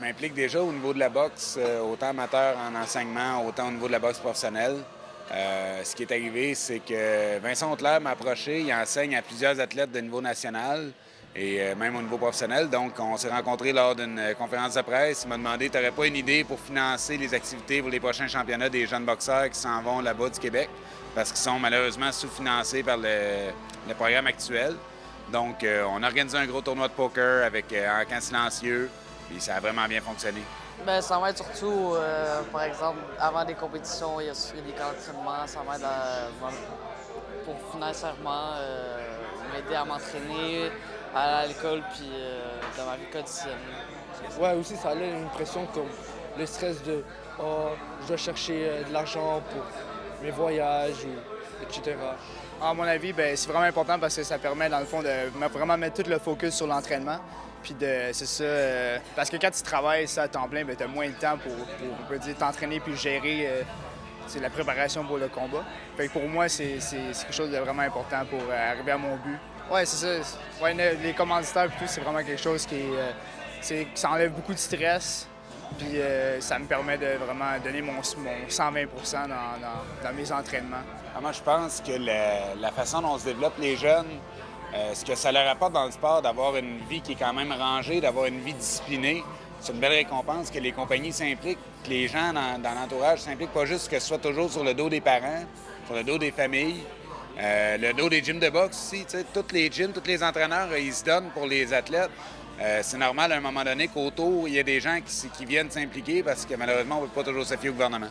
m'implique déjà au niveau de la boxe, autant amateur en enseignement, autant au niveau de la boxe professionnelle. Ce qui est arrivé, c'est que Vincent Auclair m'a approché. Il enseigne à plusieurs athlètes de niveau national et même au niveau professionnel. Donc, on s'est rencontrés lors d'une conférence de presse. Il m'a demandé, tu n'aurais pas une idée pour financer les activités pour les prochains championnats des jeunes boxeurs qui s'en vont là-bas du Québec, parce qu'ils sont malheureusement sous-financés par le programme actuel. Donc, on a organisé un gros tournoi de poker avec en camp silencieux, puis ça a vraiment bien fonctionné. Ben, ça m'aide surtout, par exemple, avant des compétitions, il y a des camps d'entraînement, ça m'aide pour financièrement m'aider à m'entraîner, à aller à l'école, puis dans ma vie quotidienne. Ouais, aussi, ça a une pression comme le stress de oh, je dois chercher de l'argent pour mes voyages, etc. À mon avis, c'est vraiment important parce que ça permet, dans le fond, de vraiment mettre tout le focus sur l'entraînement. Puis c'est ça, parce que quand tu travailles ça à temps plein, tu as moins de temps pour on peut dire, t'entraîner puis gérer la préparation pour le combat. Fait que pour moi, c'est quelque chose de vraiment important pour arriver à mon but. Ouais, c'est ça. Ouais, les commanditaires et tout, c'est vraiment quelque chose ça enlève beaucoup de stress. Puis ça me permet de vraiment donner mon 120 % dans mes entraînements. Moi, je pense que la façon dont on se développe les jeunes, ce que ça leur apporte dans le sport, d'avoir une vie qui est quand même rangée, d'avoir une vie disciplinée, c'est une belle récompense que les compagnies s'impliquent, que les gens dans l'entourage s'impliquent, pas juste que ce soit toujours sur le dos des parents, sur le dos des familles, le dos des gyms de boxe aussi. Tous les gyms, tous les entraîneurs, ils se donnent pour les athlètes. C'est normal à un moment donné qu'autour, il y a des gens qui viennent s'impliquer parce que malheureusement, on ne peut pas toujours se fier au gouvernement.